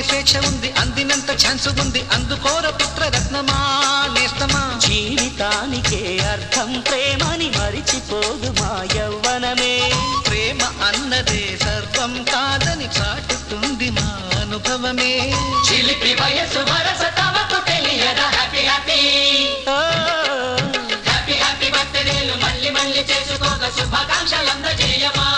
అందుకోని స్వేచ్ఛ ఉంది, అందినంత ఛాన్స్ ఉంది, అందుకోర పుత్రరత్నమా నేస్తమా. జీవితానికే అర్థం ప్రేమని మరిచిపోదు మా యవ్వనమే. ప్రేమ అన్నదే సర్వం కాదని చాటుతుంది మా అనుభవమే. చిలిపి వయసు వరస తమకు తెలియదా హ్యాపీ హ్యాపీ హ్యాపీ హ్యాపీ బర్త్డేలు మళ్ళీ మళ్ళీ చేసుకోక శుభాకాంక్షలందజేయమా.